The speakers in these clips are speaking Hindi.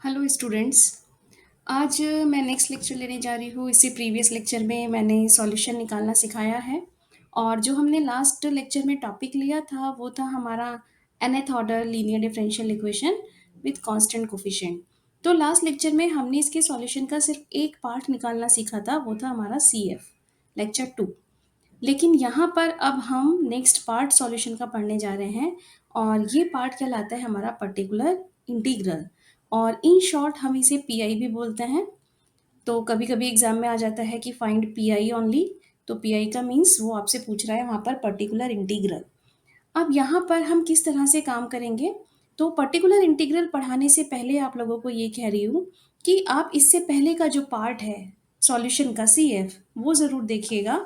Hello students. आज मैं नेक्स्ट लेक्चर लेने जा रही हूँ। इससे प्रीवियस लेक्चर में मैंने सॉल्यूशन निकालना सिखाया है और जो हमने लास्ट लेक्चर में टॉपिक लिया था वो था हमारा nth order linear differential equation with constant coefficient. तो लास्ट लेक्चर में हमने इसके सॉल्यूशन का सिर्फ एक पार्ट निकालना सीखा था, वो था हमारा CF लेक्चर 2। लेकिन यहाँ पर अब हम नेक्स्ट पार्ट सॉल्यूशन का पढ़ने जा रहे हैं और ये पार्ट कहलाता है हमारा पर्टिकुलर इंटीग्रल, और इन शॉर्ट हम इसे पीआई भी बोलते हैं। तो कभी कभी एग्जाम में आ जाता है कि फाइंड पीआई ओनली, तो पीआई का मीन्स वो आपसे पूछ रहा है वहाँ पर पर्टिकुलर इंटीग्रल। अब यहाँ पर हम किस तरह से काम करेंगे, तो पर्टिकुलर इंटीग्रल पढ़ाने से पहले आप लोगों को ये कह रही हूँ कि आप इससे पहले का जो पार्ट है सॉल्यूशन का CF वो ज़रूर देखिएगा,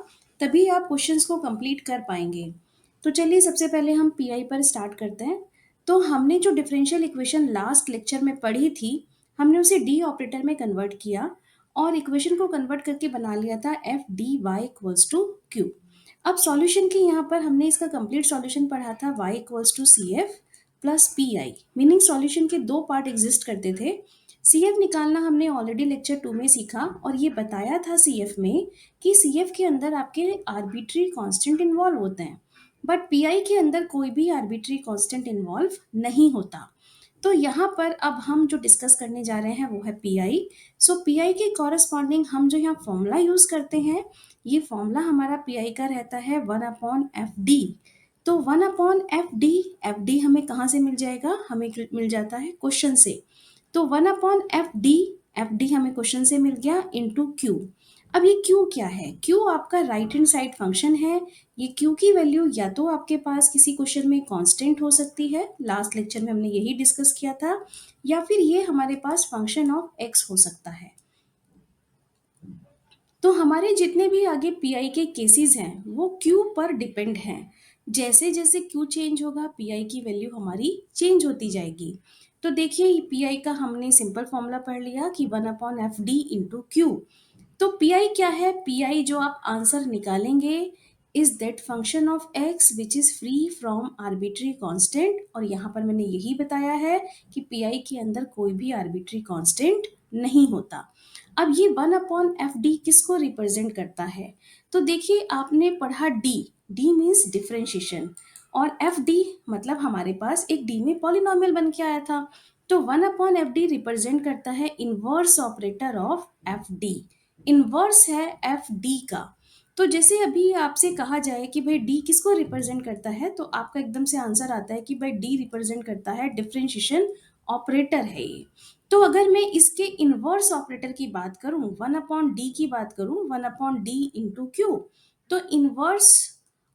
तभी आप क्वेश्चंस को कंप्लीट कर पाएंगे। तो चलिए सबसे पहले हम पीआई पर स्टार्ट करते हैं। तो हमने जो डिफरेंशियल इक्वेशन लास्ट लेक्चर में पढ़ी थी, हमने उसे डी ऑपरेटर में कन्वर्ट किया और इक्वेशन को कन्वर्ट करके बना लिया था f D y equals to Q. अब सॉल्यूशन के यहाँ पर हमने इसका कंप्लीट सॉल्यूशन पढ़ा था y equals to C F plus P I, meaning solution के दो पार्ट एग्जिस्ट करते थे। सी एफ निकालना हमने ऑलरेडी लेक्चर 2 में सीखा और ये बताया था सी एफ में कि सी एफ के अंदर आपके आर्बिट्री कांस्टेंट इन्वॉल्व होते हैं, बट पी आई के अंदर कोई भी आर्बिट्री कांस्टेंट इन्वॉल्व नहीं होता। तो यहाँ पर अब हम जो डिस्कस करने जा रहे हैं वो है पी आई। सो पी आई के कॉरस्पॉन्डिंग हम जो यहाँ फॉर्मूला यूज करते हैं, ये फॉर्मूला हमारा पीआई का रहता है 1/FD। तो 1/FD हमें कहाँ से मिल जाएगा, हमें मिल जाता है क्वेश्चन से। तो 1/FD, FD हमें क्वेश्चन से मिल गया इनटू Q। अब ये Q क्या है, Q आपका राइट हैंड साइड फंक्शन है। ये Q की वैल्यू या तो आपके पास किसी क्वेश्चन में कांस्टेंट हो सकती है, लास्ट लेक्चर में हमने यही डिस्कस किया था, या फिर ये हमारे पास फंक्शन ऑफ x हो सकता है। तो हमारे जितने भी आगे पीआई के केसेस हैं वो क्यू पर डिपेंड हैं। जैसे जैसे क्यू चेंज होगा पीआई की वैल्यू हमारी चेंज होती जाएगी। तो देखिए पीआई का हमने सिंपल फॉर्मूला पढ़ लिया कि 1/FD इंटू क्यू। तो पीआई क्या है, पीआई जो आप आंसर निकालेंगे is that function of x which is free from arbitrary constant, और यहाँ पर मैंने यही बताया है कि पीआई के अंदर कोई भी आर्बिट्री कांस्टेंट नहीं होता। अब ये 1/FD किसको रिप्रेजेंट करता है, तो देखिए आपने पढ़ा डी, डी मीन्स डिफरेंशिएशन, और एफ डी मतलब हमारे पास एक डी में पॉलिनोमियल बन के आया था। तो 1/FD रिप्रेजेंट करता है inverse operator of F D, inverse है एफ डी का। तो जैसे अभी आपसे कहा जाए कि भाई डी किसको रिप्रेजेंट करता है, तो आपका एकदम से आंसर आता है कि भाई डी रिप्रेजेंट करता है डिफरेंशिएशन ऑपरेटर है ये। तो अगर मैं इसके इनवर्स ऑपरेटर की बात करूं, 1/D की बात करूं, 1/D इंटू क्यू, तो inverse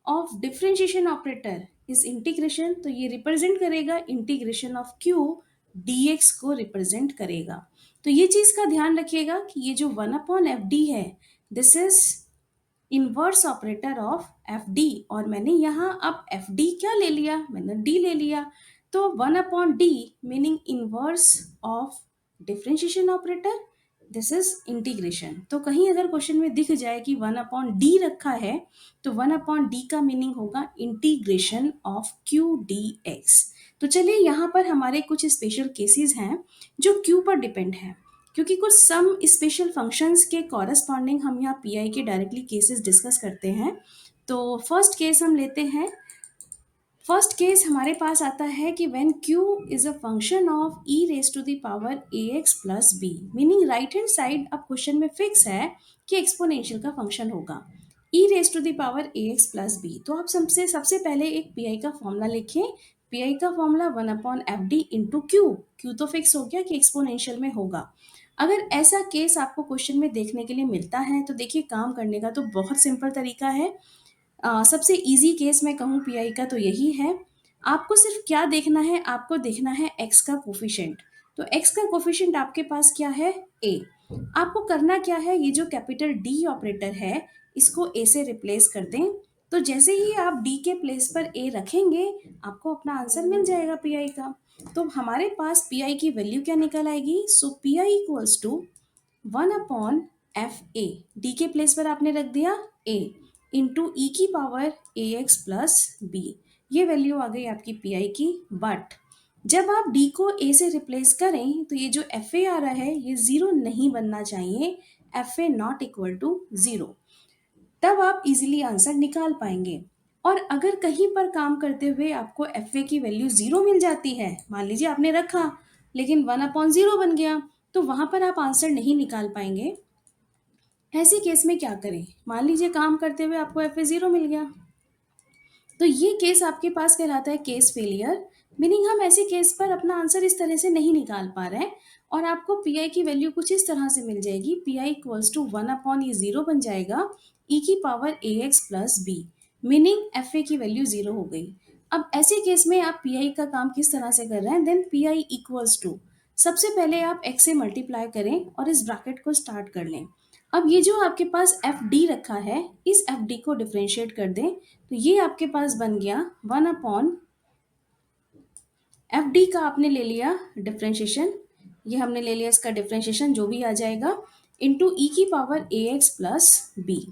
of differentiation operator is integration, तो ये रिप्रेजेंट करेगा इंटीग्रेशन ऑफ क्यू, dx को रिप्रेजेंट करेगा। तो ये चीज का ध्यान रखिएगा कि ये जो 1/FD है this is inverse operator of F D, और मैंने यहाँ अब एफ डी क्या ले लिया, मैंने डी ले लिया। तो 1/D meaning inverse of differentiation operator, this is integration. तो कहीं अगर क्वेश्चन में दिख जाए कि 1/D रखा है, तो 1/D का मीनिंग होगा integration of Q D x. तो चलिए यहाँ पर हमारे कुछ स्पेशल केसेस हैं जो क्यू पर डिपेंड है, क्योंकि कुछ सम स्पेशल फंक्शंस के कॉरस्पॉन्डिंग हम यहाँ पीआई के डायरेक्टली केसेस डिस्कस करते हैं। तो फर्स्ट केस हम लेते हैं। फर्स्ट केस हमारे पास आता है कि when q is a function of e raise to the power ax plus b, meaning right hand side अब क्वेश्चन में फिक्स है कि एक्सपोनेंशियल का फंक्शन होगा e raise to the power ax plus b। तो आप सबसे पहले एक पीआई का फॉर्मूला लिखें। पीआई का formula 1/FD into Q, Q तो फिक्स हो गया कि एक्सपोनेंशियल में होगा। अगर ऐसा केस आपको क्वेश्चन में देखने के लिए मिलता है तो देखिए काम करने का तो बहुत सिंपल तरीका है। सबसे इजी केस मैं कहूँ पीआई का तो यही है। आपको सिर्फ क्या देखना है, आपको देखना है एक्स का कोफिशिएंट। तो एक्स का कोफिशिएंट आपके पास क्या है, ए। आपको करना क्या है, ये जो कैपिटल डी ऑपरेटर है इसको ए से रिप्लेस कर दें। तो जैसे ही आप डी के प्लेस पर ए रखेंगे आपको अपना आंसर मिल जाएगा पीआई का। तो हमारे पास पीआई की वैल्यू क्या निकल आएगी, so pi equals to 1/FA, D के प्लेस पर आपने रख दिया ए, इंटू ई की पावर ax प्लस बी। ये वैल्यू आ गई आपकी पीआई की। बट जब आप डी को ए से रिप्लेस करें तो ये जो एफ ए आ रहा है ये ज़ीरो नहीं बनना चाहिए, f a not equal to zero. तब आप इजीली आंसर निकाल पाएंगे। और अगर कहीं पर काम करते हुए आपको एफ ए की वैल्यू ज़ीरो मिल जाती है, मान लीजिए आपने रखा लेकिन 1/0 बन गया, तो वहां पर आप आंसर नहीं निकाल पाएंगे। ऐसे केस में क्या करें? मान लीजिए काम करते हुए आपको एफ ए ज़ीरो मिल गया, तो ये केस आपके पास कहलाता है केस फेलियर। मीनिंग हम ऐसे केस पर अपना आंसर इस तरह से नहीं निकाल पा रहे हैं और आपको पी आई की वैल्यू कुछ इस तरह से मिल जाएगी, पी आई इक्वल्स टू 1 ये ज़ीरो बन जाएगा ई की power a x plus b. Meaning f a की वैल्यू ज़ीरो हो गई। अब ऐसे केस में आप पी आई का काम किस तरह से कर रहे हैं? Then P I equals to, सबसे पहले आप एक्स से मल्टीप्लाई करें और इस ब्रैकेट को स्टार्ट कर लें। अब ये जो आपके पास एफ डी रखा है, इस एफ डी को डिफ्रेंशिएट कर दें, तो ये आपके पास बन गया 1 एफ डी का आपने ले लिया डिफ्रेंशिएशन, ये हमने ले लिया इसका डिफ्रेंशिएशन जो भी आ जाएगा, इंटू ई की power a x plus B.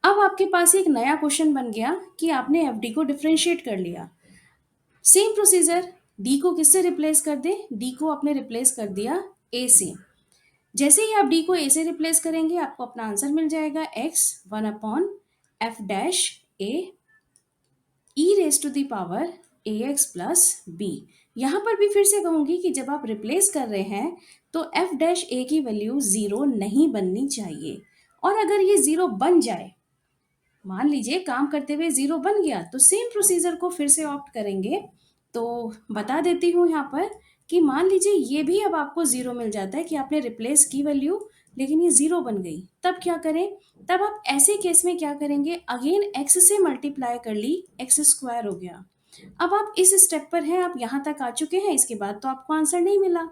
अब आपके पास एक नया क्वेश्चन बन गया कि आपने एफ डी को डिफ्रेंशिएट कर लिया। सेम प्रोसीजर, डी को किससे रिप्लेस कर दे? डी को आपने रिप्लेस कर दिया ए से। जैसे ही आप डी को ए से रिप्लेस करेंगे आपको अपना आंसर मिल जाएगा x 1/f dash a e raise to the power a x plus b. यहाँ पर भी फिर से कहूंगी कि जब आप रिप्लेस कर रहे हैं तो एफ डैश ए की वैल्यू ज़ीरो नहीं बननी चाहिए। और अगर ये ज़ीरो बन जाए, मान लीजिए काम करते हुए ज़ीरो बन गया, तो सेम प्रोसीजर को फिर से ऑप्ट करेंगे। तो बता देती हूँ यहाँ पर कि मान लीजिए ये भी अब आपको ज़ीरो मिल जाता है कि आपने रिप्लेस की वैल्यू लेकिन ये ज़ीरो बन गई, तब क्या करें? तब आप ऐसे केस में क्या करेंगे? अगेन एक्स से मल्टीप्लाई कर ली, एक्स स्क्वायर हो गया। अब आप इस स्टेप पर हैं, आप यहाँ तक आ चुके हैं, इसके बाद तो आपको आंसर नहीं मिला।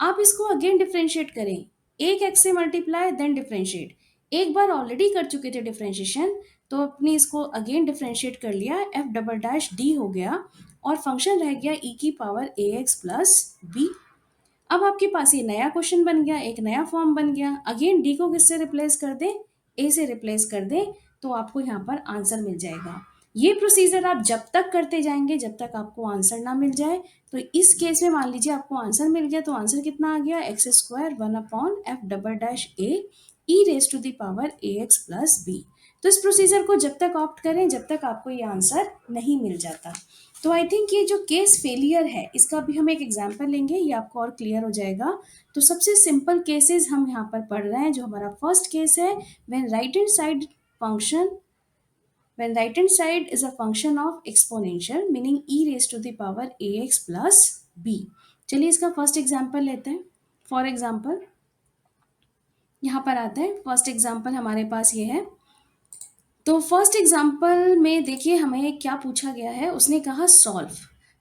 आप इसको अगेन डिफ्रेंशिएट करें, एक एक्स से मल्टीप्लाई देन डिफ्रेंशिएट। एक बार ऑलरेडी कर चुके थे डिफ्रेंशिएशन, तो अपने इसको अगेन डिफ्रेंशिएट कर लिया, एफ डबल डैश डी हो गया और फंक्शन रह गया ई की power a x plus B. अब आपके पास ये नया क्वेश्चन बन गया, एक नया फॉर्म बन गया। अगेन डी को किससे रिप्लेस कर दें? ए से रिप्लेस कर दें, तो आपको यहाँ पर आंसर मिल जाएगा। ये प्रोसीजर आप जब तक करते जाएंगे जब तक आपको आंसर ना मिल जाए। तो इस केस में मान लीजिए आपको आंसर मिल गया, तो आंसर कितना आ गया? X square 1/f double dash a e raise to the power a x plus b. तो इस प्रोसीजर को जब तक ऑप्ट करें जब तक आपको ये आंसर नहीं मिल जाता। तो आई थिंक ये जो केस फेलियर है इसका भी हम एक एग्जांपल लेंगे, ये आपको और क्लियर हो जाएगा। तो सबसे सिंपल केसेस हम यहाँ पर पढ़ रहे हैं। जो हमारा फर्स्ट केस है, when right hand side function when right hand side is a function of exponential meaning e raised to the power ax plus b। चलिए इसका फर्स्ट एग्जांपल लेते हैं। फॉर एग्जांपल यहाँ पर आते हैं, फर्स्ट एग्जांपल हमारे पास ये है। तो फर्स्ट एग्जांपल में देखिए हमें क्या पूछा गया है, उसने कहा सॉल्व।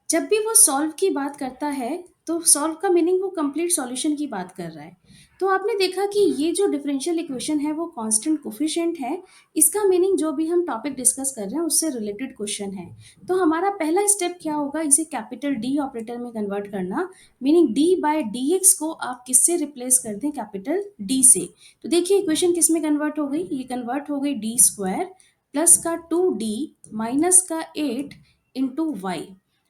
जब भी वो सॉल्व की बात करता है तो सॉल्व का मीनिंग वो कंप्लीट सॉल्यूशन की बात कर रहा है। तो आपने देखा कि ये जो डिफरेंशियल इक्वेशन है वो कांस्टेंट कोफिशिएंट है, इसका मीनिंग जो भी हम टॉपिक डिस्कस कर रहे हैं उससे रिलेटेड क्वेश्चन है। तो हमारा पहला स्टेप क्या होगा? इसे कैपिटल डी ऑपरेटर में कन्वर्ट करना, meaning d by d x को आप किससे रिप्लेस कर दें? कैपिटल डी से। तो देखिए इक्वेशन किस में कन्वर्ट हो गई? ये कन्वर्ट हो गई डी स्क्वायर प्लस का 2d माइनस का 8 इंटू वाई,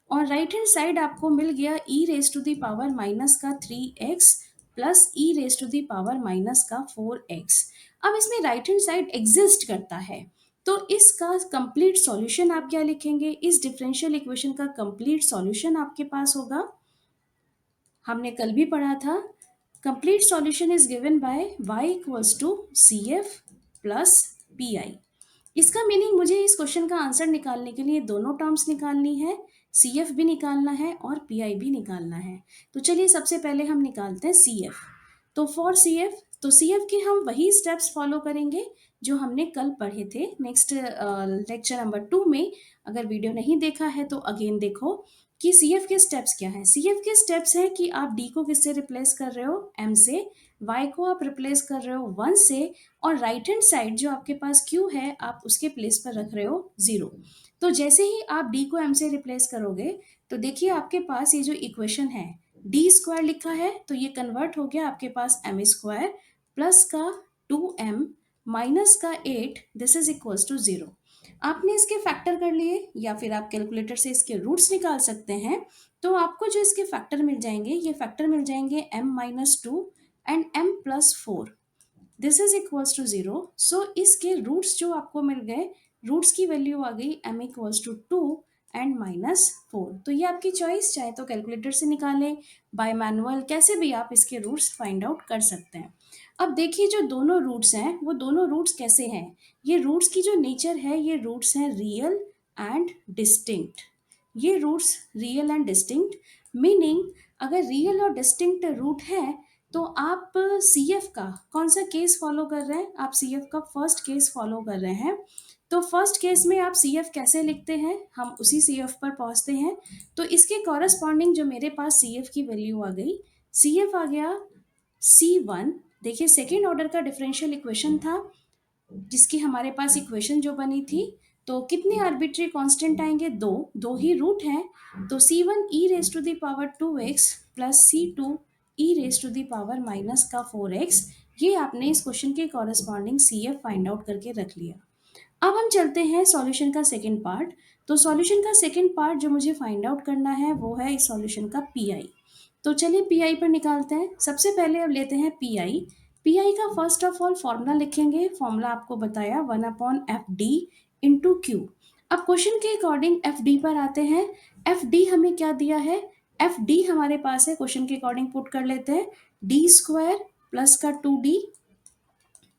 और राइट हैंड साइड आपको मिल गया E raise to the power minus का 3x plus E raise to the power minus का 4x। अब इसमें राइट हैंड साइड एग्जिस्ट करता है, तो इसका कंप्लीट सॉल्यूशन आप क्या लिखेंगे? इस डिफरेंशियल इक्वेशन का कंप्लीट सॉल्यूशन आपके पास होगा, हमने कल भी पढ़ा था, complete solution is given by y equals to C F plus P I. इसका मीनिंग मुझे इस क्वेश्चन का आंसर निकालने के लिए दोनों टर्म्स निकालनी है, सी एफ भी निकालना है और पी आई भी निकालना है। तो चलिए सबसे पहले हम निकालते हैं सी एफ। तो फॉर सी एफ, तो सी एफ के हम वही स्टेप्स फॉलो करेंगे जो हमने कल पढ़े थे नेक्स्ट लेक्चर नंबर 2 में। अगर वीडियो नहीं देखा है तो अगेन देखो कि सी एफ के स्टेप्स क्या हैं। सी एफ के स्टेप्स हैं कि आप डी को किससे रिप्लेस कर रहे हो? एम से। y को आप रिप्लेस कर रहे हो 1 से, और राइट हैंड साइड जो आपके पास q है आप उसके प्लेस पर रख रहे हो 0। तो जैसे ही आप d को m से रिप्लेस करोगे तो देखिए आपके पास ये जो इक्वेशन है डी स्क्वायर लिखा है तो ये कन्वर्ट हो गया आपके पास एम स्क्वायर प्लस का 2m माइनस का 8, दिस इज इक्वल्स टू 0। आपने इसके फैक्टर कर लिए या फिर आप कैलकुलेटर से इसके रूट्स निकाल सकते हैं। तो आपको जो इसके फैक्टर मिल जाएंगे, ये फैक्टर मिल जाएंगे m-2 and m+4। This is equals to 0। So इसके रूट्स जो आपको मिल गए, रूट्स की वैल्यू आ गई m=2 एंड -4। तो ये आपकी चॉइस, चाहे तो कैलकुलेटर से निकालें, बाय मैनुअल, कैसे भी आप इसके रूट्स फाइंड आउट कर सकते हैं। अब देखिए जो दोनों रूट्स हैं वो दोनों रूट्स कैसे हैं। ये रूट्स की जो नेचर है, ये रूट्स हैं रियल एंड डिस्टिंक्ट। ये roots real and distinct, meaning अगर रियल और डिस्टिंक्ट रूट है तो आप सीएफ का कौन सा केस फॉलो कर रहे हैं, आप सीएफ का फर्स्ट केस फॉलो कर रहे हैं। तो फर्स्ट केस में आप सीएफ कैसे लिखते हैं, हम उसी सीएफ पर पहुंचते हैं। तो इसके कॉरस्पॉन्डिंग जो मेरे पास सीएफ की वैल्यू आ गई, सीएफ आ गया C1। देखिए सेकेंड ऑर्डर का डिफरेंशियल इक्वेशन था जिसकी हमारे पास इक्वेशन जो बनी थी। तो कितने आर्बिट्री कांस्टेंट आएंगे, दो, दो ही रूट हैं। तो C1 e⁻² plus C2 e⁻⁻4x, ये आपने इस क्वेश्चन के कॉरस्पॉन्डिंग CF फाइंड आउट करके रख लिया। अब हम चलते हैं सॉल्यूशन का सेकंड पार्ट। तो सॉल्यूशन का सेकंड पार्ट जो मुझे फाइंड आउट करना है वो है इस सॉल्यूशन का पीआई। तो चलिए पीआई पर निकालते हैं। सबसे पहले अब लेते हैं पीआई। पीआई का फर्स्ट ऑफ ऑल फॉर्मूला लिखेंगे। फॉर्मूला आपको बताया 1/FD इंटू क्यू। अब क्वेश्चन के अकॉर्डिंग एफ डी पर आते हैं। एफ डी हमें क्या दिया है, एफ डी हमारे पास है, क्वेश्चन के अकॉर्डिंग पुट कर लेते हैं, d² प्लस का 2d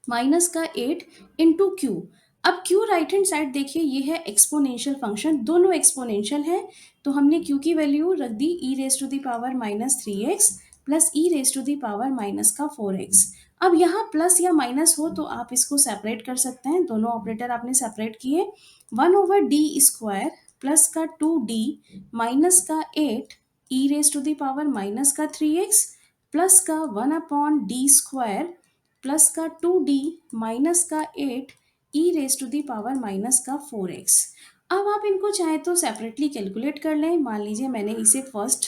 माइनस का 8 इंटू क्यू। अब क्यू राइट हैंड साइड देखिए, ये है एक्सपोनेंशियल फंक्शन, दोनों एक्सपोनेंशियल है। तो हमने क्यू की वैल्यू रख दी e⁻³ प्लस e⁻⁻4x। अब यहाँ प्लस या माइनस हो तो आप इसको सेपरेट कर सकते हैं, दोनों ऑपरेटर आपने सेपरेट किए। 1/d² प्लस का 2d माइनस का 8 e⁻⁻3x प्लस का 1/d² प्लस का 2d माइनस का 8 e⁻⁻4x। अब आप इनको चाहे तो सेपरेटली कैलकुलेट कर लें। मान लीजिए मैंने इसे फर्स्ट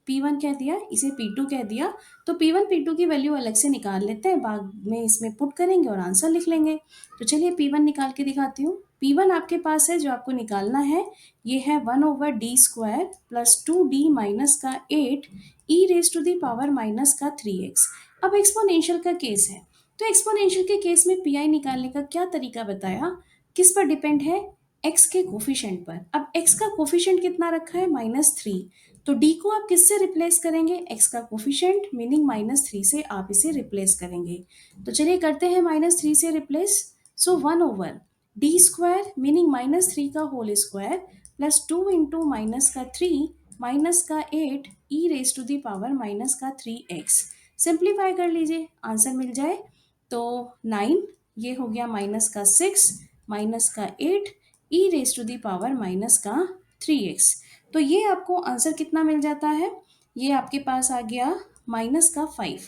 P1 कह दिया, इसे P2 कह दिया। तो P1 P2 की वैल्यू अलग से निकाल लेते हैं, बाद में इसमें पुट करेंगे और आंसर लिख लेंगे। तो चलिए P1 निकाल के दिखाती हूँ। P1 आपके पास है, जो आपको निकालना है ये है 1/d² प्लस 2d माइनस का 8 e⁻⁻3x। अब एक्सपोनेंशियल का केस है, तो एक्सपोनेंशियल के केस में पीआई निकालने का क्या तरीका बताया, किस पर डिपेंड है, एक्स के कोफिशिएंट पर। अब एक्स का कोफिशिएंट कितना रखा है, -3। तो डी को आप किससे रिप्लेस करेंगे, एक्स का कोफिशिएंट मीनिंग -3 से आप इसे रिप्लेस करेंगे। तो चलिए करते हैं -3 से रिप्लेस। सो 1/d² मीनिंग -3 का whole square plus 2 into minus का 3 माइनस का 8 e⁻⁻3x। सिंप्लीफाई कर लीजिए, आंसर मिल जाए तो 9, ये हो गया माइनस का 6 माइनस का 8 e⁻⁻3x। तो ये आपको आंसर कितना मिल जाता है, ये आपके पास आ गया -5।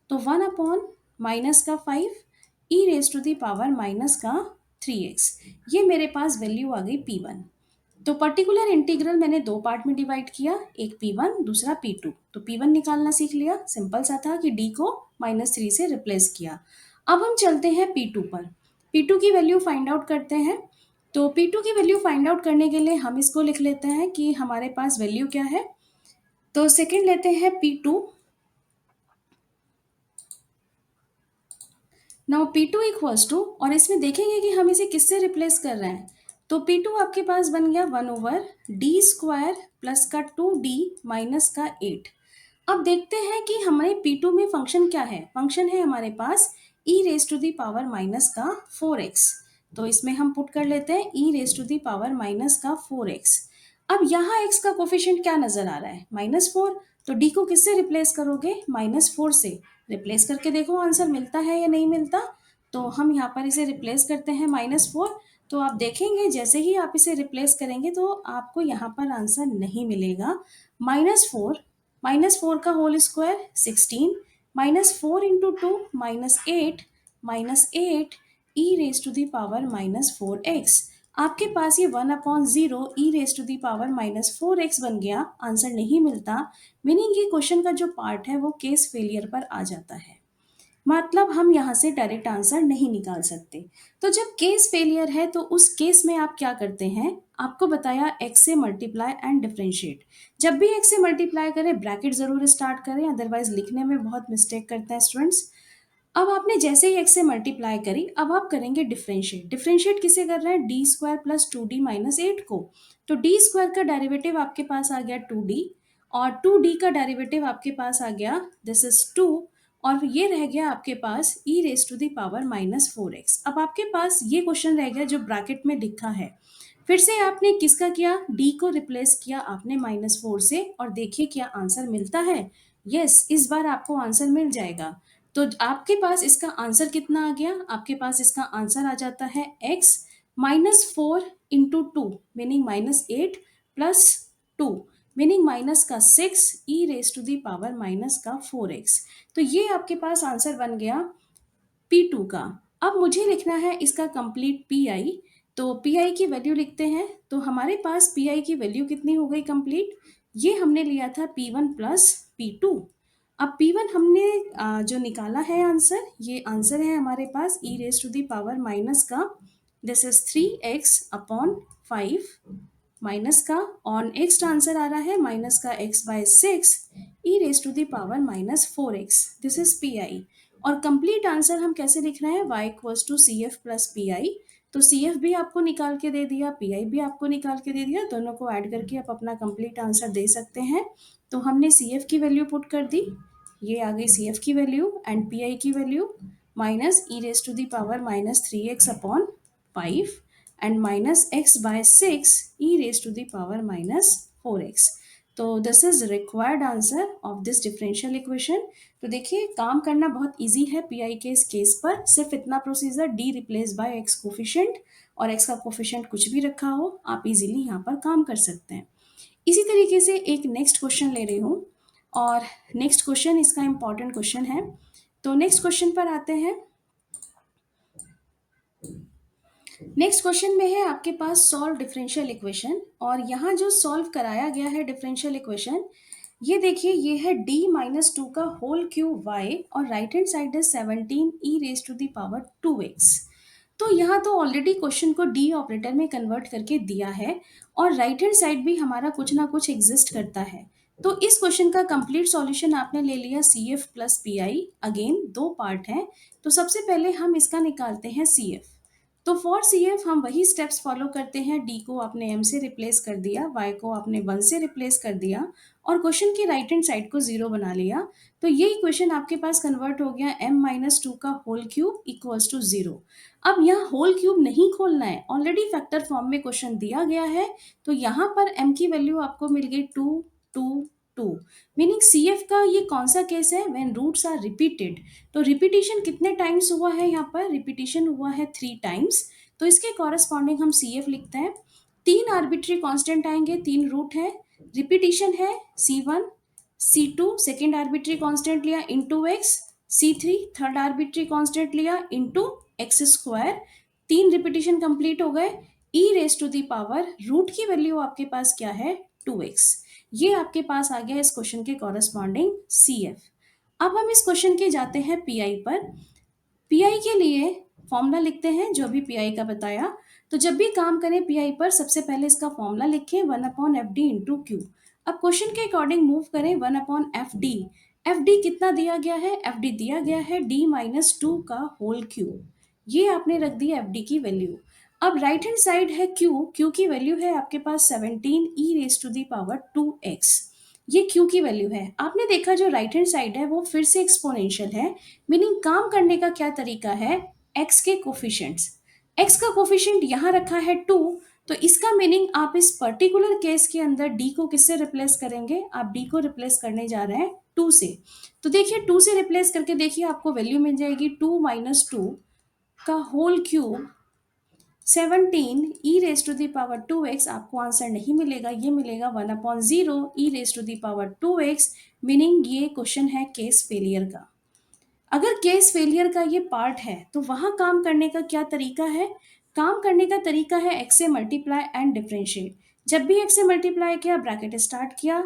तो 1/-5 e⁻⁻3x, ये मेरे पास वैल्यू आ गई P1। तो पर्टिकुलर इंटीग्रल मैंने दो पार्ट में डिवाइड किया, एक P1 दूसरा P2। तो P1 निकालना सीख लिया, सिंपल सा था कि D को -3 से रिप्लेस किया। अब हम चलते हैं P2 पर। P2 की वैल्यू फाइंड आउट करते हैं। तो P2 की वैल्यू फाइंड आउट करने के लिए हम इसको लिख लेते हैं कि हमारे पास वैल्यू क्या है। तो सेकेंड लेते हैं P2। Now P2 equals to, और इसमें देखेंगे कि हम इसे किससे रिप्लेस कर रहे हैं। तो P2 आपके पास बन गया 1/d² प्लस का 2d माइनस का 8। अब देखते हैं कि हमारे P2 में फंक्शन क्या है। फंक्शन है हमारे पास e⁻⁻4x। तो इसमें हम पुट कर लेते हैं e⁻⁻4x। अब यहाँ x का कोफिशिएंट क्या नजर आ रहा है, -4। तो d को किससे रिप्लेस करोगे, -4 से। रिप्लेस करके देखो आंसर मिलता है या नहीं मिलता। तो हम यहाँ पर इसे रिप्लेस करते हैं -4। तो आप देखेंगे जैसे ही आप इसे रिप्लेस करेंगे तो आपको यहाँ पर आंसर नहीं मिलेगा। -4 का होल स्क्वायर 16 -4 इंटू 2 -8 -8 e⁻⁻4x। आपके पास ये 1/0 e⁻⁻4x बन गया, आंसर नहीं मिलता। मीनिंग ये क्वेश्चन का जो पार्ट है वो केस फेलियर पर आ जाता है। मतलब हम यहाँ से डायरेक्ट आंसर नहीं निकाल सकते। तो जब केस फेलियर है तो उस केस में आप क्या करते हैं, आपको बताया x से मल्टीप्लाई एंड डिफरेंशिएट। जब भी x से मल्टीप्लाई करें ब्रैकेट जरूर स्टार्ट करें, अदरवाइज लिखने में बहुत मिस्टेक करते हैं स्टूडेंट्स। अब आपने जैसे ही x से मल्टीप्लाई करी, अब आप करेंगे डिफरेंशिएट। डिफरेंशिएट किसे कर रहे हैं, D square plus two D minus eight को। तो डी स्क्वायर का डेरिवेटिव आपके पास आ गया टू डी, और टू डी का डेरिवेटिव आपके पास आ गया दिस इज टू, और ये रह गया आपके पास ई raise to the power minus four X. अब आपके पास ये क्वेश्चन रह गया जो ब्रैकेट में लिखा है, फिर से आपने किसका किया, डी को रिप्लेस किया आपने माइनस फोर से, और देखिए क्या आंसर मिलता है। यस, इस बार आपको आंसर मिल जाएगा। तो आपके पास इसका आंसर कितना आ गया, आपके पास इसका आंसर आ जाता है x minus four into two meaning minus eight plus two meaning minus का six e raise to the power minus का फोर एक्स। तो ये आपके पास आंसर बन गया P2 का। अब मुझे लिखना है इसका कंप्लीट PI। तो PI की वैल्यू लिखते हैं। तो हमारे पास PI की वैल्यू कितनी हो गई कंप्लीट, ये हमने लिया था P1 प्लस P2। अब P1 हमने जो निकाला है आंसर, ये आंसर है हमारे पास ई raise to the power minus का this is three x upon five minus का ऑन एक्स आंसर आ रहा है माइनस का x by six e raise to the power minus four x, this is P I. और कंप्लीट आंसर हम कैसे लिख रहे हैं, y equals to C F plus P I. तो सी एफ भी आपको निकाल के दे दिया, पी आई भी आपको निकाल के दे दिया, दोनों को ऐड करके आप अपना कंप्लीट आंसर दे सकते हैं। तो हमने सी एफ की वैल्यू पुट कर दी, ये आ गई सी एफ की वैल्यू एंड पी आई की value minus e raise to the power minus three x upon five and minus x by 6 e raised to the power minus 4x। तो this is required answer of this differential equation. तो देखिए काम करना बहुत इजी है पीआई के इस केस पर, सिर्फ इतना procedure D replace by x coefficient, और एक्स का कोफिशिएंट कुछ भी रखा हो आप इजीली यहाँ पर काम कर सकते हैं। इसी तरीके से एक नेक्स्ट क्वेश्चन ले रही हूँ, और नेक्स्ट क्वेश्चन इसका इंपॉर्टेंट क्वेश्चन है। तो नेक्स्ट क्वेश्चन पर आते हैं। नेक्स्ट क्वेश्चन में है आपके पास सॉल्व डिफरेंशियल इक्वेशन, और यहाँ जो सॉल्व कराया गया है डिफरेंशियल इक्वेशन, ये देखिए ये है d माइनस टू का होल क्यूब y, और राइट हैंड साइड है 17 e raise to the power 2x। तो यहाँ तो ऑलरेडी क्वेश्चन को d ऑपरेटर में कन्वर्ट करके दिया है, और राइट हैंड साइड भी हमारा कुछ ना कुछ एग्जिस्ट करता है। तो इस क्वेश्चन का कंप्लीट सॉल्यूशन आपने ले लिया C F plus P I. Again दो पार्ट हैं, तो सबसे पहले हम इसका निकालते हैं सी एफ। तो फॉर सी एफ हम वही स्टेप्स फॉलो करते हैं, डी को आपने एम से रिप्लेस कर दिया, वाई को आपने वन से रिप्लेस कर दिया, और क्वेश्चन की राइट हैंड साइड को जीरो बना लिया। तो ये इक्वेशन आपके पास कन्वर्ट हो गया एम माइनस टू का whole cube equals to zero. अब यहाँ होल क्यूब नहीं खोलना है, ऑलरेडी फैक्टर फॉर्म में क्वेश्चन दिया गया है। तो यहाँ पर एम की वैल्यू आपको मिल गई two two two, meaning C F का ये कौन सा केस है, व्हेन रूट्स आर रिपीटेड। तो रिपीटिशन कितने टाइम्स हुआ है, यहाँ पर रिपीटिशन हुआ है थ्री टाइम्स। तो इसके कॉरेस्पॉन्डिंग हम सी एफ लिखते हैं। तीन आर्बिट्री कांस्टेंट आएंगे, तीन रूट है, रिपीटिशन है C one, C two second arbitrary constant लिया into x, C three third arbitrary constant लिया इंटू एक्स स्क्वायर। तीन रिपीटिशन कंप्लीट हो गए, e raise to the power root की वैल्यू आपके पास क्या है, टू एक्स। ये आपके पास आ गया इस क्वेश्चन के कॉरेस्पॉन्डिंग सी एफ। अब हम इस क्वेश्चन के जाते हैं पीआई पर। पीआई के लिए फॉर्मूला लिखते हैं जो भी पीआई का बताया। तो जब भी काम करें पीआई पर सबसे पहले इसका फॉर्मूला लिखें one upon F D into Q. अब क्वेश्चन के अकॉर्डिंग मूव करें one upon F D. F D कितना दिया गया है, एफ डी दिया गया है डी माइनस टू का होल क्यूब, ये आपने रख दी एफ डी की वैल्यू। अब राइट हैंड साइड है क्यू, क्यू की वैल्यू है आपके पास 17 e raise to the power 2x, ये क्यू की वैल्यू है। आपने देखा जो राइट हैंड साइड है वो फिर से एक्सपोनेंशियल है, मीनिंग काम करने का क्या तरीका है, x के कोफिशिएंट्स, x का कोफिशिएंट यहाँ रखा है 2, तो इसका मीनिंग आप इस पर्टिकुलर केस के अंदर d को किससे रिप्लेस करेंगे, आप d को रिप्लेस करने जा रहे हैं 2 से। तो देखिए 2 से रिप्लेस करके देखिए आपको वैल्यू मिल जाएगी 2 माइनस टू का whole cube 17 e raise to the power 2x। आपको आंसर नहीं मिलेगा, ये मिलेगा 1 upon zero e raise to the power 2x, meaning ये क्वेश्चन है केस फेलियर का। अगर केस फेलियर का ये पार्ट है तो वहां काम करने का क्या तरीका है, काम करने का तरीका है x से मल्टीप्लाई एंड डिफरेंशिएट। जब भी x से मल्टीप्लाई किया ब्रैकेट स्टार्ट किया,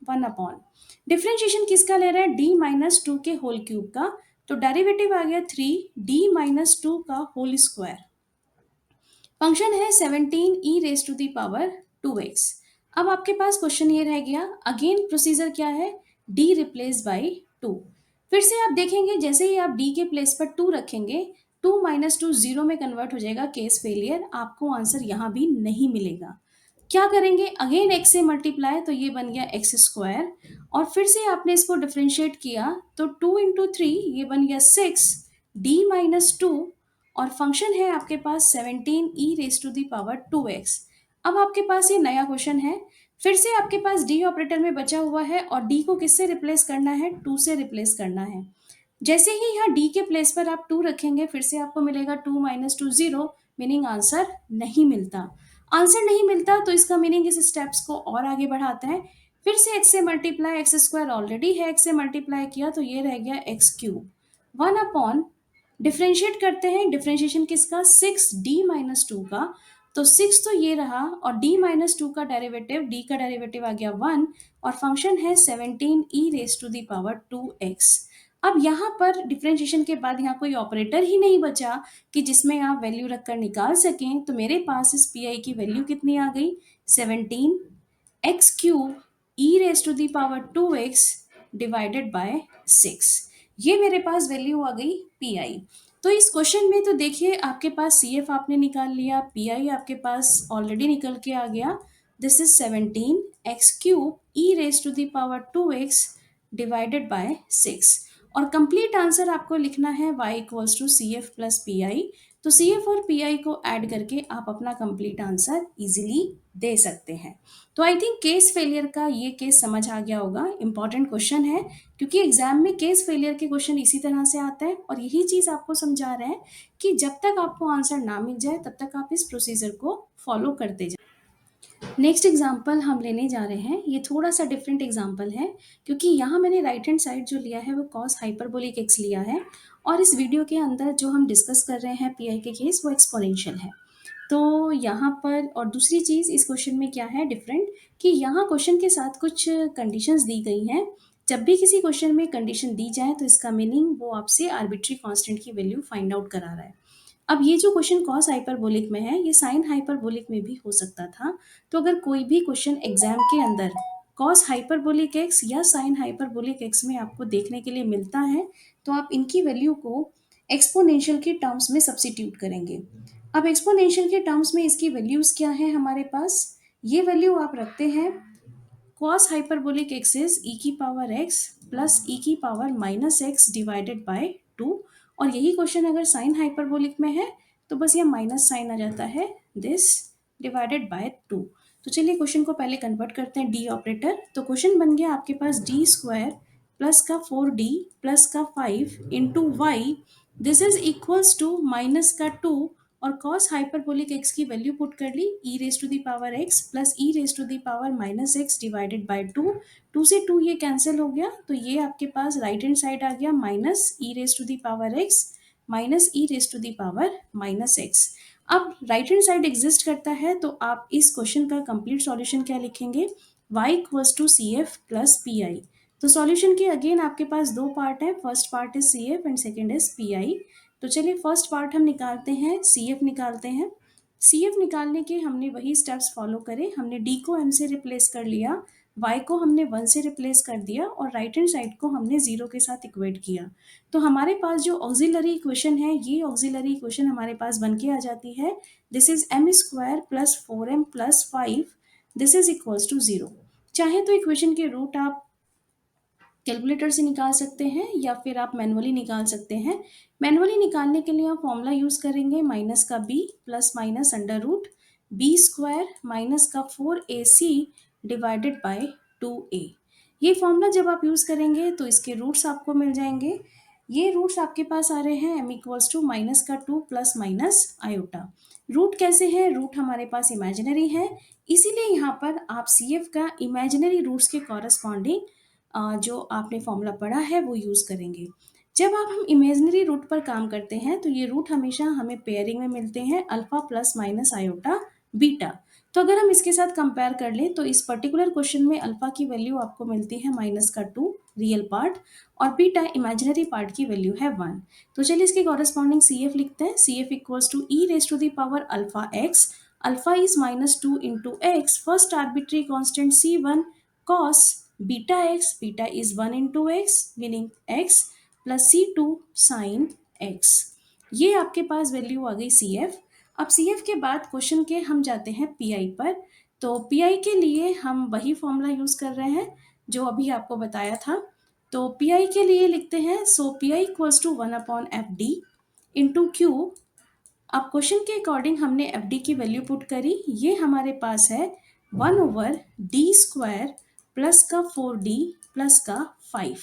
वन अपॉन डिफरेंशिएशन किसका ले रहा है, d माइनस टू के होल क्यूब का। तो डेरिवेटिव आ गया 3d-2 का होल स्क्वायर। फंक्शन है 17e⁻²x। अब आपके पास क्वेश्चन ये रह गया, अगेन प्रोसीजर क्या है, d रिप्लेस बाय 2। फिर से आप देखेंगे जैसे ही आप d के प्लेस पर 2 रखेंगे, 2 - 2 0 में कन्वर्ट हो जाएगा, केस फेलियर, आपको आंसर यहाँ भी नहीं मिलेगा। क्या करेंगे, अगेन x से मल्टीप्लाई, तो ये बन गया x स्क्वायर, और फिर से आपने इसको डिफरेंशिएट किया तो 2 × 3 ये बन गया 6 d-2, और फंक्शन है आपके पास 17e⁻²x। अब आपके पास ये नया क्वेश्चन है, फिर से आपके पास d ऑपरेटर में बचा हुआ है और d को किससे रिप्लेस करना है, 2 से रिप्लेस करना है। जैसे ही यहाँ d के प्लेस पर आप 2 रखेंगे, फिर से आपको मिलेगा 2 - 2 0, मीनिंग आंसर नहीं मिलता। आंसर नहीं मिलता तो इसका मीनिंग इस स्टेप्स को और आगे बढ़ाते हैं। फिर से x से मल्टीप्लाई, x स्क्वायर ऑलरेडी है, x से मल्टीप्लाई किया तो ये रह गया x³ 1 अपॉन, डिफरेंशिएट करते हैं, डिफरेंशिएशन किसका, 6d-2 का, तो 6 तो ये रहा, और d-2 का डेरिवेटिव, d का डेरिवेटिव आ गया 1, और फंक्शन है 17e⁻²x। अब यहाँ पर डिफरेंशिएशन के बाद यहाँ कोई ऑपरेटर ही नहीं बचा कि जिसमें आप वैल्यू रखकर निकाल सकें, तो मेरे पास इस पी की वैल्यू कितनी आ गई, 17x³ डिवाइडेड बाय 6। ये मेरे पास वैल्यू आ गई पी। तो इस क्वेश्चन में तो देखिए आपके पास CF आपने निकाल लिया, पी आपके पास ऑलरेडी निकल के आ गया, this is 17x³ divided by 6, और कंप्लीट आंसर आपको लिखना है y = CF + PI। तो CF और PI को ऐड करके आप अपना कंप्लीट आंसर इजीली दे सकते हैं। तो आई थिंक केस फेलियर का ये केस समझ आ गया होगा, इंपॉर्टेंट क्वेश्चन है, क्योंकि एग्जाम में केस फेलियर के क्वेश्चन इसी तरह से आता है, और यही चीज़ आपको समझा रहे हैं कि जब तक आपको आंसर ना मिल जाए तब तक आप इस प्रोसीजर को फॉलो करते जाए। नेक्स्ट एग्जाम्पल हम लेने जा रहे हैं, ये थोड़ा सा डिफरेंट एग्जाम्पल है, क्योंकि यहाँ मैंने राइट हैंड साइड जो लिया है वो कॉस हाइपरबोलिक x लिया है, और इस वीडियो के अंदर जो हम डिस्कस कर रहे हैं पी के केस वो एक्सपोनेंशियल है। तो यहाँ पर, और दूसरी चीज़ इस क्वेश्चन में क्या है डिफरेंट, कि यहाँ क्वेश्चन के साथ कुछ कंडीशंस दी गई हैं। जब भी किसी क्वेश्चन में कंडीशन दी जाए तो इसका मीनिंग वो आपसे आर्बिट्री कांस्टेंट की वैल्यू फाइंड आउट करा रहा है। अब ये जो क्वेश्चन कॉस हाइपरबोलिक में है, ये साइन हाइपरबोलिक में भी हो सकता था। तो अगर कोई भी क्वेश्चन एग्जाम के अंदर कॉस हाइपरबोलिक एक्स या साइन हाइपरबोलिक एक्स में आपको देखने के लिए मिलता है, तो आप इनकी वैल्यू को एक्सपोनेंशियल के टर्म्स में सब्स्टिट्यूट करेंगे। अब एक्सपोनेंशियल के टर्म्स में इसकी वैल्यूज क्या है हमारे पास, ये वैल्यू आप रखते हैं, cos hyperbolic x is e⁻x plus e⁻−x divided by 2, और यही क्वेश्चन अगर साइन हाइपरबोलिक में है तो बस ये माइनस साइन आ जाता है, दिस डिवाइडेड बाय 2। तो चलिए क्वेश्चन को पहले कन्वर्ट करते हैं डी ऑपरेटर। तो क्वेश्चन बन गया आपके पास d² प्लस का 4d प्लस का 5 into y, this is equals to minus का 2, और cos हाइपरबोलिक x की वैल्यू पुट कर ली, e⁻x plus e⁻−x divided by 2, 2 से 2 ये कैंसिल हो गया, तो ये आपके पास राइट हैंड साइड आ गया माइनस e⁻x माइनस e⁻−x। अब राइट हैंड साइड एग्जिस्ट करता है, तो आप इस क्वेश्चन का कंप्लीट सॉल्यूशन क्या लिखेंगे, y = CF + PI। तो सॉल्यूशन के अगेन आपके पास दो पार्ट है, first part is CF and second is PI। तो चलिए फर्स्ट पार्ट हम निकालते हैं, CF निकालते हैं। CF निकालने के हमने वही स्टेप्स फॉलो करे, हमने D को M से रिप्लेस कर लिया, Y को हमने 1 से रिप्लेस कर दिया, और राइट हैंड साइड को हमने 0 के साथ इक्वेट किया। तो हमारे पास जो ऑक्सिलरी इक्वेशन है, ये ऑक्सिलरी इक्वेशन हमारे पास बन के आ जाती है, this is m² plus 4m plus 5, this is equals to 0। चाहे तो इक्वेशन के रूट आप कैलकुलेटर से निकाल सकते हैं या फिर आप मैनुअली निकाल सकते हैं। मैनुअली निकालने के लिए आप फॉर्मूला यूज़ करेंगे, माइनस का b plus minus √b² minus का 4ac डिवाइडेड बाय 2a। ये फॉर्मूला जब आप यूज़ करेंगे तो इसके रूट्स आपको मिल जाएंगे। ये रूट्स आपके पास आ रहे हैं m = माइनस का 2 प्लस माइनस आयोटा। रूट कैसे है, रूट हमारे पास इमेजिनरी है, इसीलिए यहाँ पर आप CF का इमेजिनरी रूट्स के कॉरस्पॉन्डिंग जो आपने फॉर्मूला पढ़ा है वो यूज़ करेंगे। जब आप हम इमेजिनरी रूट पर काम करते हैं तो ये रूट हमेशा हमें पेयरिंग में मिलते हैं, alpha plus minus iota beta. तो अगर हम इसके साथ कंपेयर कर लें तो इस पर्टिकुलर क्वेश्चन में अल्फा की वैल्यू आपको मिलती है -2 रियल पार्ट और बीटा इमेजिनरी पार्ट की वैल्यू है 1। तो चलिए इसके कॉरेस्पॉन्डिंग सी एफ लिखते हैं। C F equals to e raise to the power alpha x, alpha is -2 into x, first arbitrary constant C1 cos beta is 1 into x meaning x plus C2 sine x. ये आपके पास वैल्यू आ गई सी एफ। अब सी एफ के बाद क्वेश्चन के हम जाते हैं पी आई पर। तो पी आई के लिए हम वही फॉर्मूला यूज कर रहे हैं जो अभी आपको बताया था। तो पी आई के लिए लिखते हैं, so P I equals to 1/FD into Q. अब क्वेश्चन के अकॉर्डिंग हमने एफ डी की वैल्यू पुट करी, ये हमारे पास है 1/D² प्लस का 4D प्लस का 5।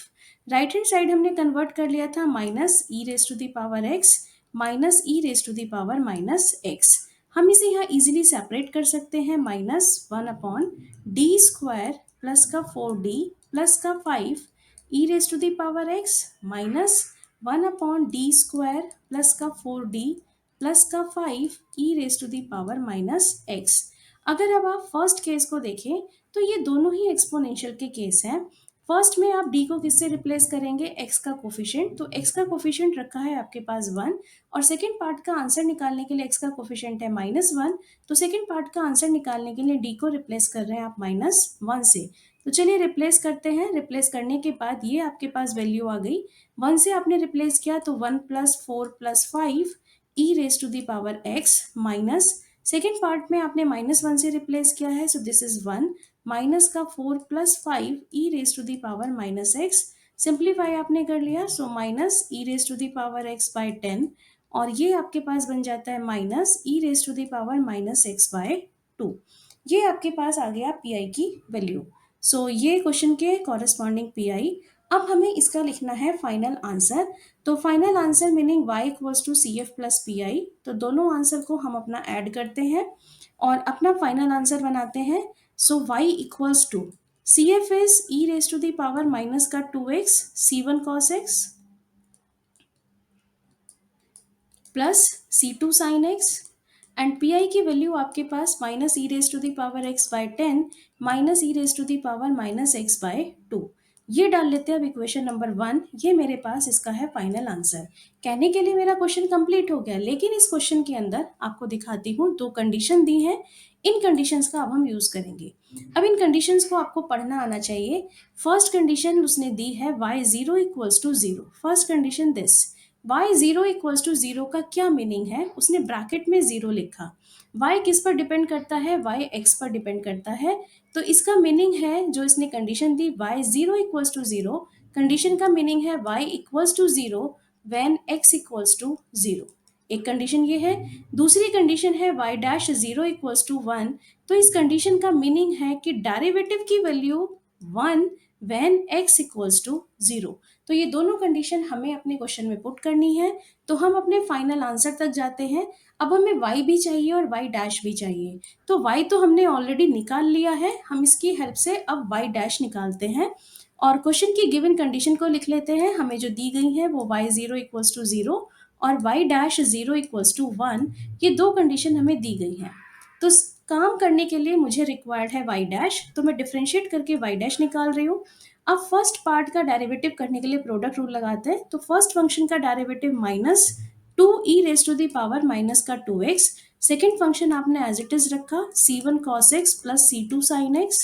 राइट हैंड साइड हमने कन्वर्ट कर लिया था minus e raise to the power x minus e raise to the power minus x. हम इसे यहाँ इजीली सेपरेट कर सकते हैं, -1/D² प्लस का 4D प्लस का 5 e raise to the power x minus 1/D² plus का 4D प्लस का 5 e raise to the power minus x. अगर अब आप फर्स्ट केस को देखें तो ये दोनों ही एक्सपोनेंशियल के केस हैं। फर्स्ट में आप d को किससे रिप्लेस करेंगे, x का कोफिशिएंट। तो x का कोफिशिएंट रखा है आपके पास 1 और सेकेंड पार्ट का आंसर निकालने के लिए x का कोफिशिएंट है -1। तो सेकेंड पार्ट का आंसर निकालने के लिए d को रिप्लेस कर रहे हैं आप -1 से। तो चलिए रिप्लेस करते हैं। रिप्लेस करने के बाद ये आपके पास वैल्यू आ गई, 1 से आपने रिप्लेस किया तो 1 + 4 + 5 e raise to the power x minus second part में आपने -1 से रिप्लेस किया है, सो दिस इज 1 माइनस का 4 + 5 e raise to the power minus x. Simplify आपने कर लिया, so minus e raise to the power x by 10 और ये आपके पास बन जाता है minus e raise to the power minus x by 2। ये आपके पास आ गया पी आई की वैल्यू। सो ये क्वेश्चन के कॉरेस्पॉन्डिंग पी आई। अब हमें इसका लिखना है फाइनल आंसर। तो final answer meaning y equals to C F plus P I. तो दोनों आंसर को हम अपना ऐड करते हैं और अपना फाइनल आंसर बनाते हैं। So y equals to C F is e raise to the power minus का 2x C1 cos x plus C2 sine x and P I की वैल्यू आपके पास minus e raise to the power x by 10 minus e raise to the power minus x by 2। ये डाल लेते हैं अब इक्वेशन नंबर 1। ये मेरे पास इसका है फाइनल आंसर। कहने के लिए मेरा क्वेश्चन कंप्लीट हो गया, लेकिन इस क्वेश्चन के अंदर आपको दिखाती हूँ 2 कंडीशन दी हैं। इन कंडीशंस का अब हम यूज करेंगे। अब इन कंडीशंस को आपको पढ़ना आना चाहिए। फर्स्ट कंडीशन उसने दी है y0 equals to 0। First condition this, y0 equals to 0 का क्या मीनिंग है, उसने ब्रैकेट में 0 लिखा। y किस पर डिपेंड करता है, y x पर डिपेंड करता है। तो इसका मीनिंग है, जो इसने कंडीशन दी y0 इक्वल्स टू 0, कंडीशन का मीनिंग है y equals to 0 when x equals to 0। एक कंडीशन ये है। दूसरी कंडीशन है y डैश 0 इक्वल्स टू 1। तो इस कंडीशन का मीनिंग है कि डेरिवेटिव की value 1 when x equals to 0। तो ये दोनों कंडीशन हमें अपने क्वेश्चन में पुट करनी है। तो हम अपने फाइनल आंसर तक जाते हैं। अब हमें y भी चाहिए और y डैश भी चाहिए। तो y तो हमने ऑलरेडी निकाल लिया है, हम इसकी हेल्प से अब y डैश निकालते हैं और क्वेश्चन की गिवन कंडीशन को लिख लेते हैं। हमें जो दी गई है वो y0 इक्वल्स टू 0 और y डैश 0 इक्वल्स टू 1। ये दो कंडीशन हमें दी गई हैं। तो काम करने के लिए मुझे रिक्वायर्ड है y डैश, तो मैं डिफ्रेंशिएट करके y डैश निकाल रही हूँ। अब फर्स्ट पार्ट का डेरिवेटिव करने के लिए प्रोडक्ट रूल लगाते हैं। तो फर्स्ट फंक्शन का derivative -2 e raise to the power minus का 2x। सेकेंड फंक्शन आपने एज इट इज रखा C1 cos x plus C2 sin x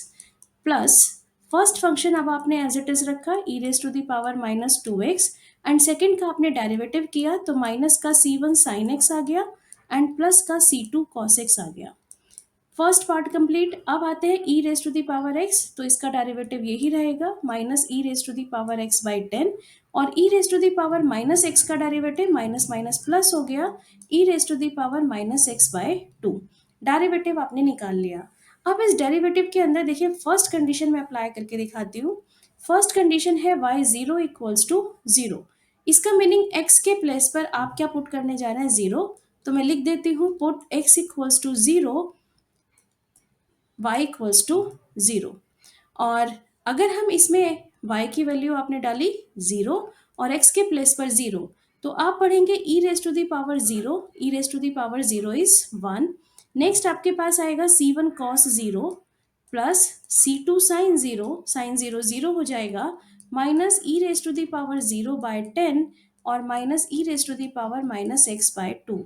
plus first function अब आपने एज इट इज रखा e raise to the power -2x and second का आपने डेरिवेटिव किया तो माइनस का C1 sin x आ गया एंड प्लस का C2 cos x आ गया। First part complete. अब आते हैं e raise to the power x. तो इसका डेरिवेटिव यही रहेगा minus e raise to the power x by 10 और e raise to the power minus x का डेरिवेटिव माइनस माइनस प्लस हो गया e raise to the power minus x by 2। Derivative आपने निकाल लिया। अब इस डेरिवेटिव के अंदर देखिए फर्स्ट कंडीशन में अप्लाई करके दिखाती हूँ। फर्स्ट कंडीशन है y0 इक्वल्स टू 0। इसका मीनिंग x के प्लेस पर आप क्या पुट करने जा रहे हैं, 0। तो मैं लिख देती हूँ put x equals to 0 y equals to 0। और अगर हम इसमें y की वैल्यू आपने डाली 0 और x के प्लेस पर 0, तो आप पढ़ेंगे e raise to the power 0, e raise to the power 0 is 1 next आपके पास आएगा C1 cos 0 plus C2 sin 0 0 हो जाएगा, minus e raise to the power 0/10 और minus e raise to the power -x/2।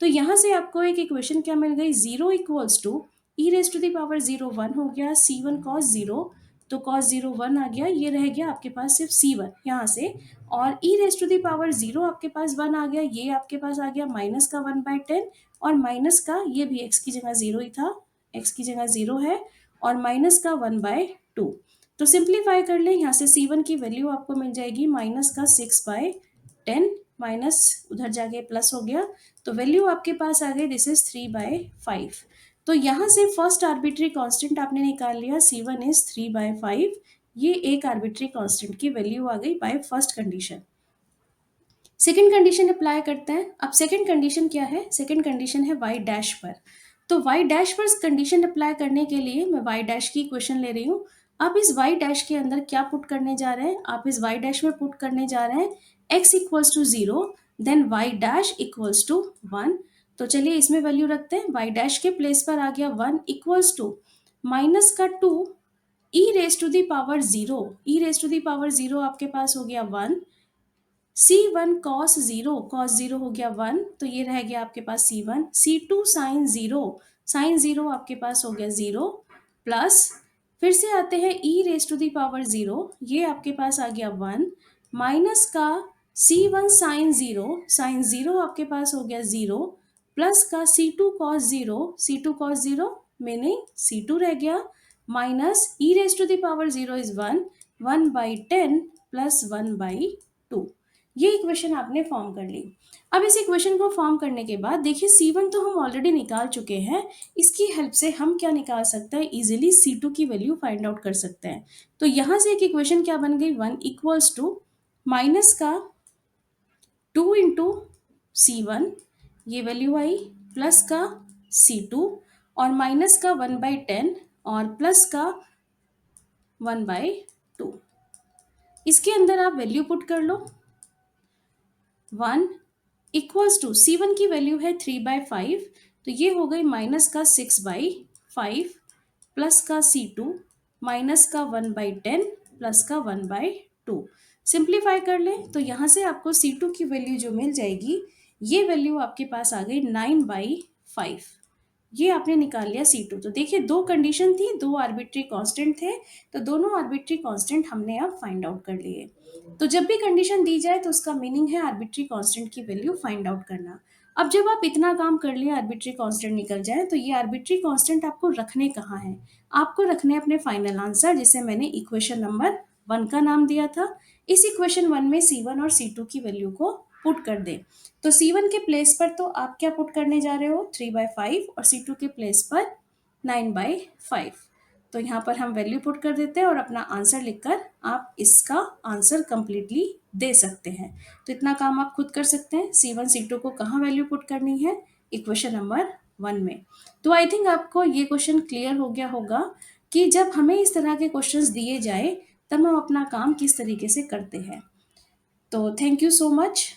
तो यहाँ से आपको एक इक्वेशन क्या मिल गई, 0 equals to e raise to the power 0 1 हो गया, C1 cos 0, तो cos 0 1 आ गया, ये रह गया आपके पास सिर्फ C1 यहाँ से, और ई रेस टू द पावर 0 आपके पास 1 आ गया, ये आपके पास आ गया माइनस का 1/10, और माइनस का ये भी x की जगह 0 ही था, x की जगह 0 है, और माइनस का 1/2। तो सिंप्लीफाई कर ले, यहाँ से C1 की वैल्यू आपको मिल जाएगी माइनस का 6/10, माइनस उधर जाके प्लस हो गया, तो वैल्यू आपके पास आ गई दिस इज 3/5। तो यहाँ से फर्स्ट आर्बिट्री कांस्टेंट आपने निकाल लिया, C1 इज 3/5, ये एक आर्बिट्री कांस्टेंट की वैल्यू आ गई by first condition. Second condition apply करते हैं। अब सेकेंड कंडीशन क्या है, सेकेंड कंडीशन है y डैश पर। तो y डैश पर कंडीशन अप्लाई करने के लिए मैं y डैश की इक्वेशन ले रही हूँ। अब इस y डैश के अंदर क्या पुट करने जा रहे हैं, आप इस y डैश में पुट करने जा रहे हैं x equals to 0, then y dash equals to 1। तो चलिए इसमें वैल्यू रखते हैं, y डैश के प्लेस पर आ गया 1 इक्वल्स टू माइनस का 2 e raise to the power 0, e raise to the power 0 आपके पास हो गया 1, C1 cos 0 हो गया 1, तो ये रह गया आपके पास C1, C2 sin 0 आपके पास हो गया 0, प्लस फिर से आते हैं e raise to the power 0, ये आपके पास आ गया 1, माइनस का C1 sin 0 आपके पास हो गया 0, प्लस का C2 cos 0 मीनिंग C2 रह गया, minus e raise to the power 0 is 1/10 plus 1/2। ये इक्वेशन आपने फॉर्म कर ली। अब इस इक्वेशन को फॉर्म करने के बाद देखिए C1 तो हम ऑलरेडी निकाल चुके हैं, इसकी हेल्प से हम क्या निकाल सकते हैं, इजीली C2 की वैल्यू फाइंड आउट कर सकते हैं। तो यहाँ से एक इक्वेशन क्या बन गई, 1 इक्वल्स टू माइनस का 2 इंटू C1, ये वैल्यू आई, प्लस का C2 और माइनस का 1/10 और प्लस का 1/2। इसके अंदर आप वैल्यू पुट कर लो, 1 इक्वल्स टू C1 की वैल्यू है 3/5, तो ये हो गई माइनस का 6/5 प्लस का C2 माइनस का 1/10 प्लस का 1/2। सिंप्लीफाई कर ले तो यहाँ से आपको C2 की वैल्यू जो मिल जाएगी, ये वैल्यू आपके पास आ गई 9/5। ये आपने निकाल लिया C2। तो देखिए दो कंडीशन थी, दो आर्बिट्री कांस्टेंट थे, तो दोनों आर्बिट्री कांस्टेंट हमने अब फाइंड आउट कर लिए। तो जब भी कंडीशन दी जाए तो उसका मीनिंग है आर्बिट्री कांस्टेंट की वैल्यू फाइंड आउट करना। अब जब आप इतना काम कर लिए, आर्बिट्री कांस्टेंट निकल जाए, तो ये आर्बिट्री कांस्टेंट आपको रखने कहाँ है, आपको रखने अपने फाइनल आंसर, जिसे मैंने इक्वेशन नंबर 1 का नाम दिया था। इस इक्वेशन 1 में C1 और C2 की वैल्यू को पुट कर दे। तो C1 के प्लेस पर तो आप क्या पुट करने जा रहे हो, 3/5, और C2 के प्लेस पर 9/5। तो यहाँ पर हम वैल्यू पुट कर देते हैं और अपना आंसर लिखकर आप इसका आंसर कंप्लीटली दे सकते हैं। तो इतना काम आप खुद कर सकते हैं, C1 C2 को कहाँ वैल्यू पुट करनी है, इक्वेशन नंबर 1 में। तो आई थिंक आपको ये क्वेश्चन क्लियर हो गया होगा कि जब हमें इस तरह के क्वेश्चंस दिए जाए तब हम अपना काम किस तरीके से करते हैं। तो थैंक यू सो मच।